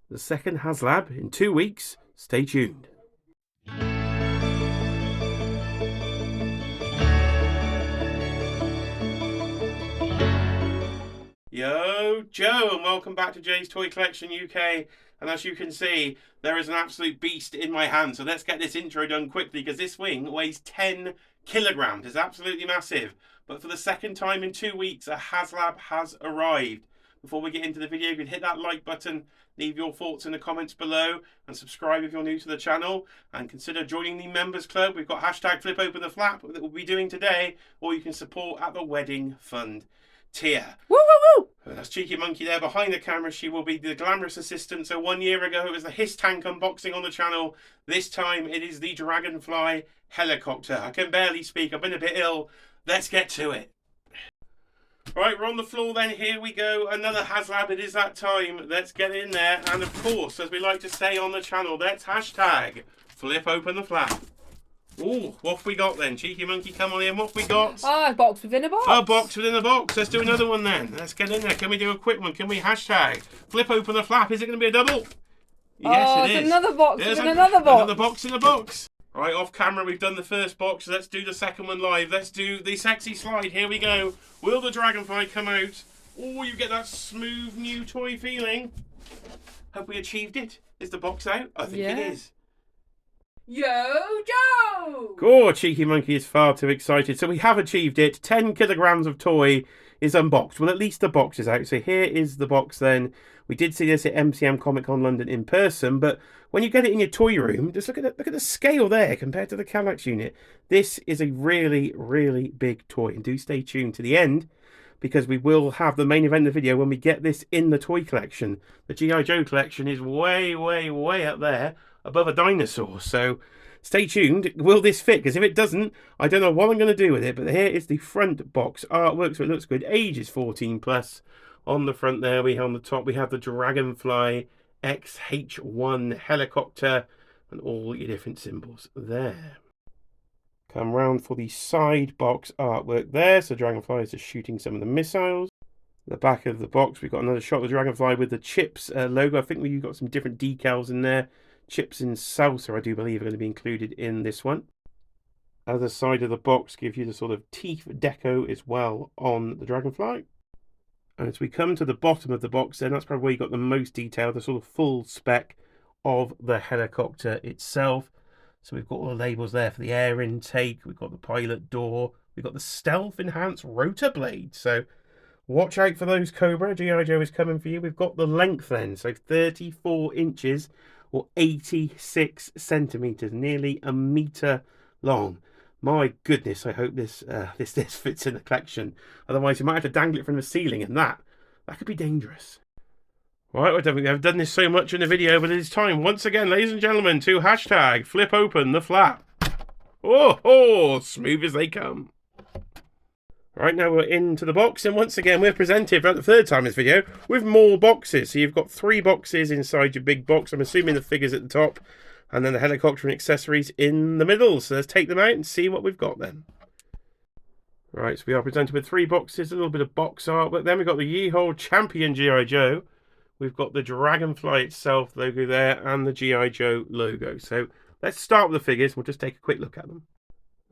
the second Haslab in 2 weeks. Stay tuned. Yo, Joe, and welcome back to Jay's Toy Collection UK. And as you can see, there is an absolute beast in my hand. So let's get this intro done quickly, because this wing weighs 10 kilograms. It's absolutely massive. But for the second time in 2 weeks, a Haslab has arrived. Before we get into the video, you can hit that like button, leave your thoughts in the comments below, and subscribe if you're new to the channel. And consider joining the members club. We've got hashtag Flip Open the Flap that we'll be doing today, or you can support at the Wedding Fund tier. Woo woo woo! That's Cheeky Monkey there behind the camera. She will be the glamorous assistant. So 1 year ago it was the Hiss Tank unboxing on the channel. This time it is the Dragonfly Helicopter. I can barely speak. I've been a bit ill. Let's get to it. Right, we're on the floor then. Here we go. Another Haslab. It is that time. Let's get in there. And of course, as we like to say on the channel, let's hashtag Flip Open the Flap. Ooh, what have we got then? Cheeky Monkey, come on in. What have we got? Ah, a box within a box. A box within a box. Let's do another one then. Let's get in there. Can we do a quick one? Can we hashtag Flip Open the Flap? Is it going to be a double? Yes, it is. Another box There's within another box. Another box in a box. Right, off camera, we've done the first box. Let's do the second one live. Let's do the sexy slide. Here we go. Will the Dragonfly come out? Oh, you get that smooth new toy feeling. Have we achieved it? Is the box out? I think it is. Yo, Joe! Oh, Cheeky Monkey is far too excited. So we have achieved it. 10 kilograms of toy is unboxed. Well, at least the box is out. So here is the box then. We did see this at MCM Comic Con London in person, but when you get it in your toy room, just look at the scale there compared to the Kallax unit. This is a really, really big toy. And do stay tuned to the end, because we will have the main event of the video when we get this in the toy collection. The G.I. Joe collection is way, way, way up there above a dinosaur. So stay tuned. Will this fit? Because if it doesn't, I don't know what I'm going to do with it. But here is the front box artwork, so it looks good. Age is 14 plus. On the front there, on the top, we have the Dragonfly XH1 helicopter and all your different symbols there. Come round for the side box artwork there. So Dragonfly is just shooting some of the missiles. The back of the box, we've got another shot of the Dragonfly with the Chips logo. I think we've got some different decals in there. Chips and salsa, I do believe, are going to be included in this one. Other side of the box gives you the sort of teeth deco as well on the Dragonfly. And as we come to the bottom of the box, then that's probably where you got the most detail, the sort of full spec of the helicopter itself. So we've got all the labels there for the air intake. We've got the pilot door. We've got the stealth enhanced rotor blade. So watch out for those, Cobra. G.I. Joe is coming for you. We've got the length then, so 34 inches or 86 centimeters, nearly a meter long. My goodness, I hope this fits in the collection. Otherwise, you might have to dangle it from the ceiling, and that could be dangerous. Right, I don't think I've done this so much in the video, but it is time once again, ladies and gentlemen, to hashtag Flip Open the Flap. Oh, smooth as they come. Right, now we're into the box, and once again we're presented for the third time in this video with more boxes. So you've got 3 boxes inside your big box. I'm assuming the figures at the top, and then the helicopter and accessories in the middle. So let's take them out and see what we've got then. Right, so we are presented with 3 boxes, a little bit of box art, but then we've got the Yeehaw Champion G.I. Joe. We've got the Dragonfly itself logo there, and the G.I. Joe logo. So let's start with the figures. We'll just take a quick look at them.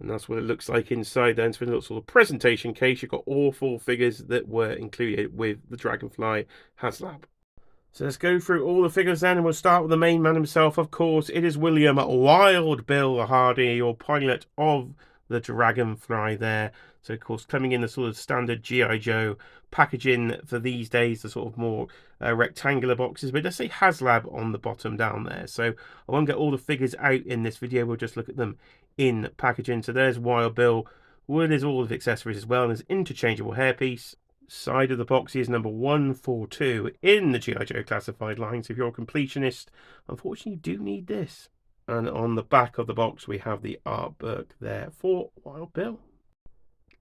And that's what it looks like inside then. So in a little sort of presentation case, you've got all 4 figures that were included with the Dragonfly Haslab. So let's go through all the figures then, and we'll start with the main man himself. Of course, it is William Wild Bill Hardy, your pilot of the Dragonfly there. So, of course, coming in the sort of standard G.I. Joe packaging for these days, the sort of more rectangular boxes. But let's say Haslab on the bottom down there. So I won't get all the figures out in this video. We'll just look at them in packaging. So there's Wild Bill with his all of the accessories as well, and his interchangeable hairpiece. Side of the box is number 142 in the G.I. Joe classified line. So if you're a completionist, unfortunately you do need this. And on the back of the box we have the artwork there for Wild Bill.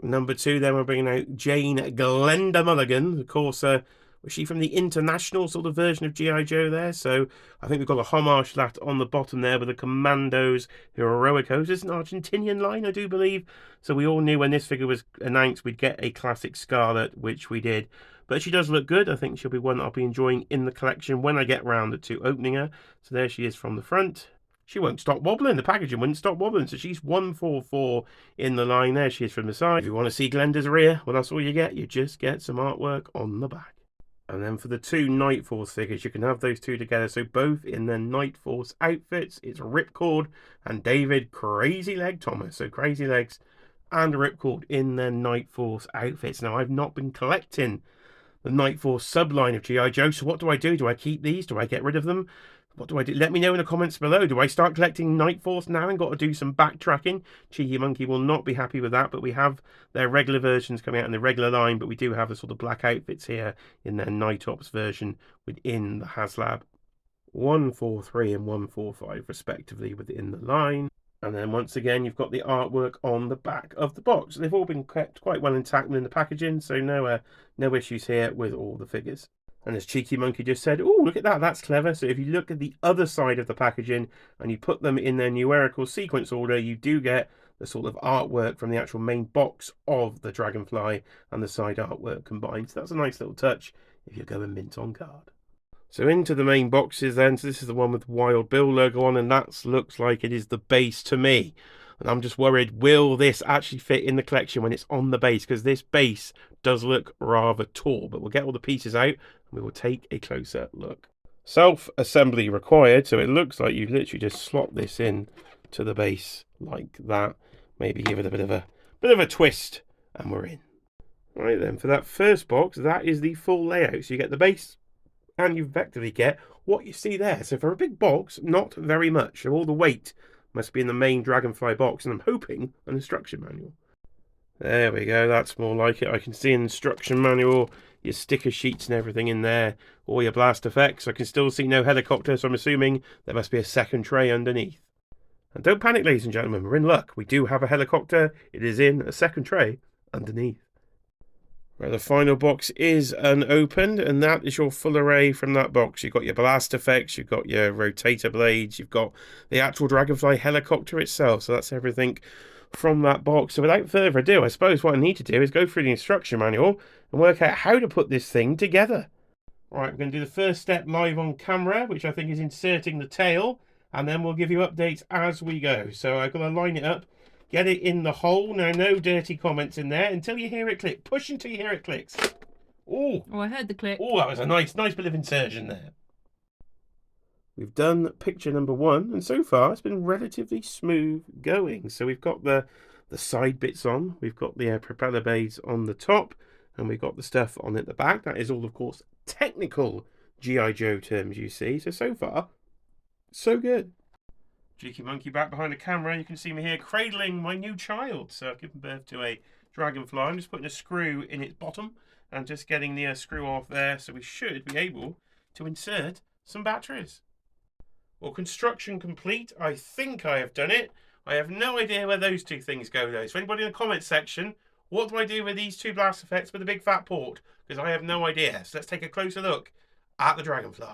Number 2 then we're bringing out Jane Glenda Mulligan. Of course, was she from the international sort of version of G.I. Joe there? So I think we've got a homage to that on the bottom there with the Commandos Heroicos. It's an Argentinian line, I do believe. So we all knew when this figure was announced we'd get a classic Scarlet, which we did. But she does look good. I think she'll be one I'll be enjoying in the collection when I get round to opening her. So there she is from the front. She won't stop wobbling. The packaging wouldn't stop wobbling. So she's 144 in the line. There she is from the side. If you want to see Glenda's rear, well, that's all you get. You just get some artwork on the back. And then for the two Night Force figures, you can have those two together. So both in their Night Force outfits. It's Ripcord and David Crazy Leg Thomas. So Crazy Legs and Ripcord in their Night Force outfits. Now, I've not been collecting the Night Force subline of G.I. Joe. So what do? Do I keep these? Do I get rid of them? What do I do? Let me know in the comments below. Do I start collecting Night Force now and got to do some backtracking? Cheeky Monkey will not be happy with that, but we have their regular versions coming out in the regular line, but we do have the sort of black outfits here in their Night Ops version within the Haslab 143 and 145 respectively within the line. And then once again, you've got the artwork on the back of the box. They've all been kept quite well intact in the packaging, so no issues here with all the figures. And as Cheeky Monkey just said, oh, look at that, that's clever. So if you look at the other side of the packaging and you put them in their numerical sequence order, you do get the sort of artwork from the actual main box of the Dragonfly and the side artwork combined. So that's a nice little touch if you're going mint on card. So into the main boxes then. So this is the one with Wild Bill logo on, and that looks like it is the base to me. And I'm just worried, will this actually fit in the collection when it's on the base? Because this base does look rather tall, but we'll get all the pieces out and we will take a closer look. Self-assembly required, so it looks like you literally just slot this in to the base like that. Maybe give it a bit of a twist, and we're in. Right then, for that first box, that is the full layout. So you get the base, and you effectively get what you see there. So for a big box, not very much. So all the weight must be in the main Dragonfly box, and I'm hoping an instruction manual. There we go, that's more like it. I can see an instruction manual, your sticker sheets and everything in there, all your blast effects. I can still see no helicopter, so I'm assuming there must be a second tray underneath. And don't panic, ladies and gentlemen, we're in luck. We do have a helicopter. It is in a second tray underneath. Right, the final box is unopened, and that is your full array from that box. You've got your blast effects, you've got your rotator blades, you've got the actual Dragonfly helicopter itself. So that's everything from that box. So without further ado, I suppose what I need to do is go through the instruction manual and work out how to put this thing together. Right, we're going to do the first step live on camera, which I think is inserting the tail, and then we'll give you updates as we go. So I've got to line it up. Get it in the hole. Now, no dirty comments in there until you hear it click. Push until you hear it clicks. Oh, I heard the click. Oh, that was a nice bit of insertion there. We've done picture number one, and so far it's been relatively smooth going. So we've got the side bits on. We've got the propeller blades on the top, and we've got the stuff on at the back. That is all, of course, technical G.I. Joe terms you see. So far, so good. Cheeky Monkey back behind the camera. You can see me here cradling my new child. So I've given birth to a Dragonfly. I'm just putting a screw in its bottom and just getting the screw off there. So we should be able to insert some batteries. Well, construction complete. I think I have done it. I have no idea where those two things go though. So anybody in the comments section, what do I do with these two blast effects with a big fat port? Because I have no idea. So let's take a closer look at the Dragonfly.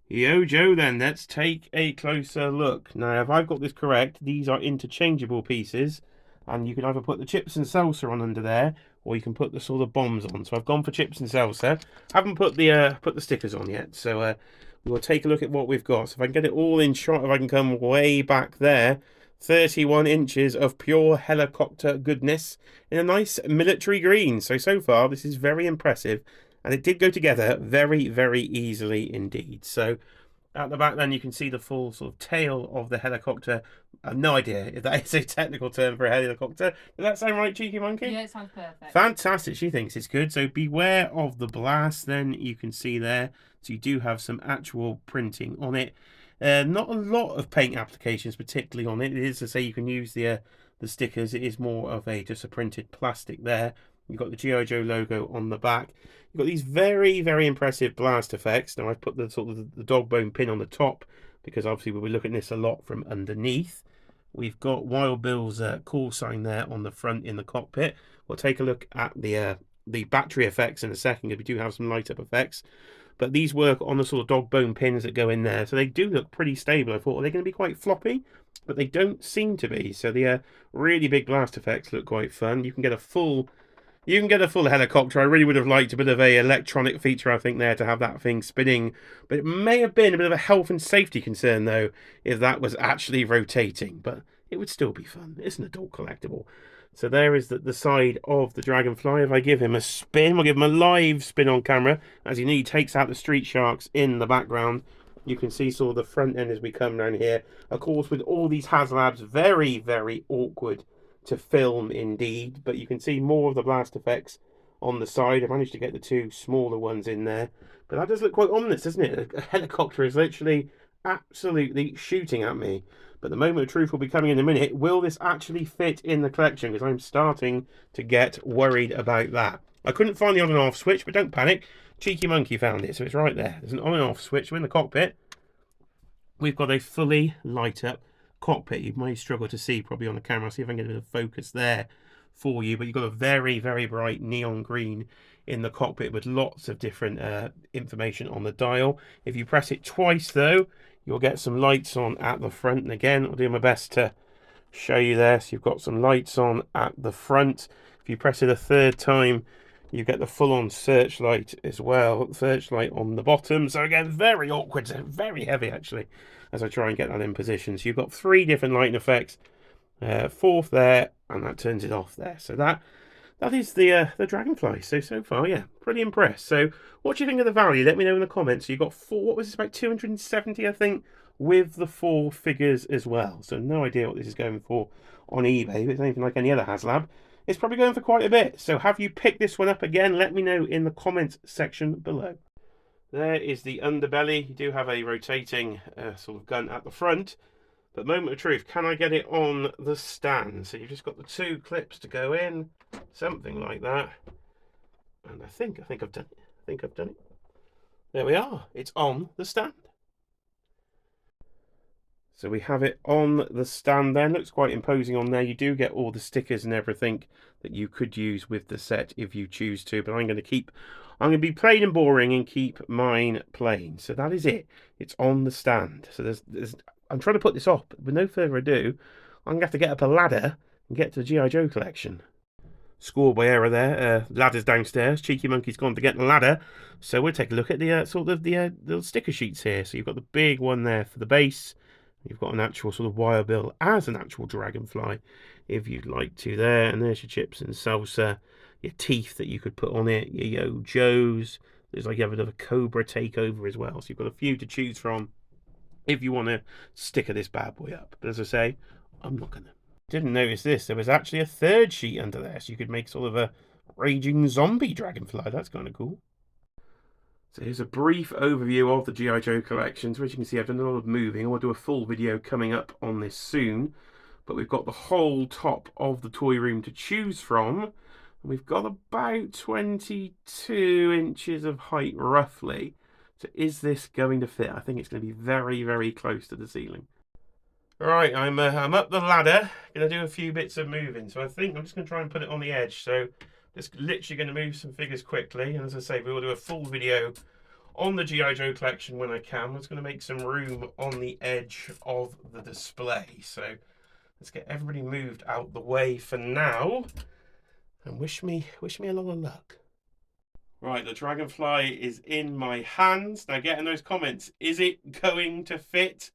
Yo Joe then, let's take a closer look. Now if I've got this correct, these are interchangeable pieces, and you can either put the chips and salsa on under there, or you can put the sort of bombs on. So I've gone for chips and salsa. Haven't put the stickers on yet, so we'll take a look at what we've got. So if I can get it all in shot, if I can come way back there, 31 inches of pure helicopter goodness in a nice military green. So far this is very impressive. And it did go together very, very easily indeed. So at the back then you can see the full sort of tail of the helicopter. I have no idea if that is a technical term for a helicopter. Does that sound right, Cheeky Monkey? Yeah, it sounds perfect. Fantastic. She thinks it's good. So beware of the blast then you can see there. So you do have some actual printing on it. Not a lot of paint applications particularly on it. It is to say you can use the stickers. It is more of just a printed plastic there. You've got the G.I. Joe logo on the back. You've got these very, very impressive blast effects. Now I've put the sort of the dog bone pin on the top because obviously we'll be looking at this a lot from underneath. We've got Wild Bill's call sign there on the front in the cockpit. We'll take a look at the battery effects in a second because we do have some light up effects. But these work on the sort of dog bone pins that go in there. So they do look pretty stable. I thought, are they going to be quite floppy? But they don't seem to be. So the really big blast effects look quite fun. You can get a full You can get a full helicopter. I really would have liked a bit of a electronic feature, I think, there to have that thing spinning. But it may have been a bit of a health and safety concern, though, if that was actually rotating. But it would still be fun. It's an adult collectible. So there is the side of the Dragonfly. If I give him a spin, we'll give him a live spin on camera. As he nearly takes out the Street Sharks in the background. You can see sort of the front end as we come down here. Of course, with all these Haslabs, very, very awkward to film indeed. But you can see more of the blast effects on the side. I managed to get the two smaller ones in there. But that does look quite ominous, doesn't it? A helicopter is literally absolutely shooting at me. But the moment of truth will be coming in a minute. Will this actually fit in the collection? Because I'm starting to get worried about that. I couldn't find the on and off switch, but don't panic. Cheeky Monkey found it, so it's right there. There's an on and off switch. We're in the cockpit. We've got a fully light up cockpit. You may struggle to see probably on the camera. I'll see if I can get a bit of focus there for you. But you've got a very, very bright neon green in the cockpit with lots of different information on the dial. If you press it twice, though, you'll get some lights on at the front. And again, I'll do my best to show you there. So you've got some lights on at the front. If you press it a third time, you get the full-on searchlight as well. Searchlight on the bottom. So again, very awkward, very heavy actually, as I try and get that in position. So you've got three different lighting effects. Fourth there, and that turns it off there. So that is the Dragonfly. So far, yeah, pretty impressed. So what do you think of the value? Let me know in the comments. So you got four. What was this, about 270, I think, with the four figures as well. So no idea what this is going for on eBay. If it's anything like any other Haslab, it's probably going for quite a bit. So have you picked this one up again? Let me know in the comments section below. There is the underbelly. You do have a rotating sort of gun at the front. But moment of truth, can I get it on the stand? So you've just got the two clips to go in, something like that. And I think I've done it. I think I've done it. There we are. It's on the stand. So we have it on the stand there. Looks quite imposing on there. You do get all the stickers and everything that you could use with the set if you choose to. But I'm going to be plain and boring and keep mine plain. So that is it. It's on the stand. So I'm trying to put this off, but with no further ado, I'm going to have to get up a ladder and get to the G.I. Joe collection. Score by error there. Ladder's downstairs. Cheeky Monkey's gone to get the ladder. So we'll take a look at the sort of the little sticker sheets here. So you've got the big one there for the base. You've got an actual sort of wire bill as an actual Dragonfly, if you'd like to there. And there's your chips and salsa, your teeth that you could put on it, your Yo Joes. There's like you have a bit of a Cobra takeover as well. So you've got a few to choose from if you want to sticker this bad boy up. But as I say, I'm not going to. Didn't notice this. There was actually a third sheet under there. So you could make sort of a raging zombie Dragonfly. That's kind of cool. So here's a brief overview of the G.I. Joe collections. Which you can see I've done a lot of moving. I will do a full video coming up on this soon. But we've got the whole top of the toy room to choose from. And we've got about 22 inches of height roughly. So is this going to fit? I think it's going to be very, very close to the ceiling. Right, I'm up the ladder. Going to do a few bits of moving. So I think I'm just going to try and put it on the edge. So just literally going to move some figures quickly. And as I say, we will do a full video on the G.I. Joe collection when I can. I'm just going to make some room on the edge of the display. So let's get everybody moved out the way for now. And wish me a lot of luck. Right, the Dragonfly is in my hands. Now get in those comments. Is it going to fit?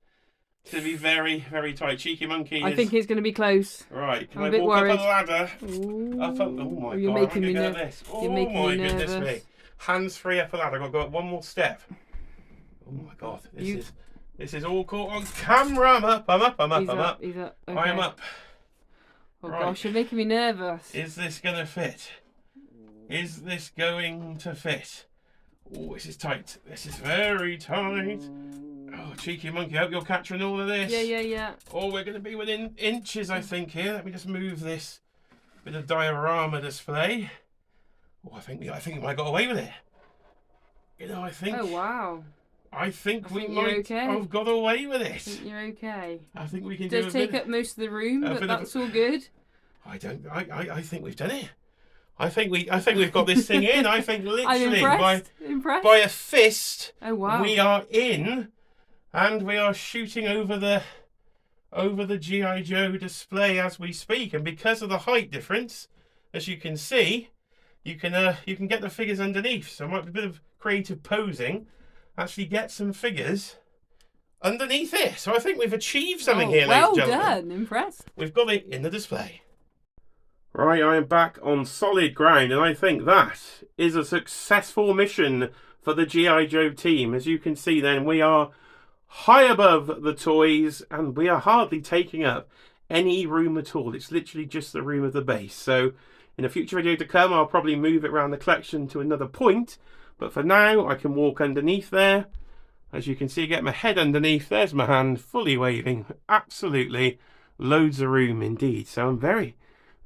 It's going to be very, very tight. Cheeky Monkey I think it's going to be close. Right, can I'm I a bit walk worried. up a ladder? Ooh. Up, oh my You're God, making I'm me going to nervous. this. Oh You're making my me goodness nervous. me. Hands free up a ladder. I've got to go up one more step. Oh my God, this is all caught on camera. I'm up. He's up. Okay. I am up. Oh Right. gosh, you're making me nervous. Is this going to fit? Is this going to fit? Oh, this is tight. This is very tight. Oh, Cheeky Monkey, I hope you're capturing all of this. Yeah. Oh, we're going to be within inches, I think, here. Let me just move this bit of diorama display. Oh, I think we might have got away with it. You know, I think... Oh, wow. I think we you're might okay. have got away with I it. think you're okay. I think we can It do does a take bit... up most of the room, a but bit of- that's all good. I think we've done it. I think we've got this thing in. I think I'm literally impressed. by a fist, Oh, wow. we are in, and we are shooting over the G.I. Joe display as we speak. And because of the height difference, as you can see, you can get the figures underneath. So it might be a bit of creative posing. Actually get some figures underneath it. So I think we've achieved something here, ladies and gentlemen. Well done, impressed. We've got it in the display. Right, I am back on solid ground, and I think that is a successful mission for the G.I. Joe team. As you can see then, we are high above the toys, and we are hardly taking up any room at all. It's literally just the room of the base. So in a future video to come, I'll probably move it around the collection to another point. But for now, I can walk underneath there. As you can see, get my head underneath. There's my hand, fully waving. Absolutely loads of room indeed. So I'm very,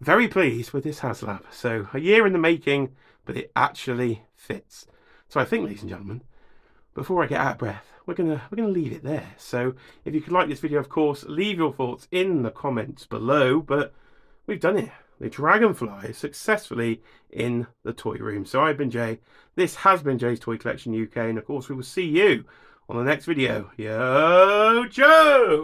very pleased with this Haslab. So a year in the making, but it actually fits. So I think, ladies and gentlemen, before I get out of breath, we're gonna leave it there. So if you could like this video, of course, leave your thoughts in the comments below. But we've done it. The Dragonfly is successfully in the toy room. So I've been Jay. This has been Jay's Toy Collection UK, and of course we will see you on the next video. Yo, Joe!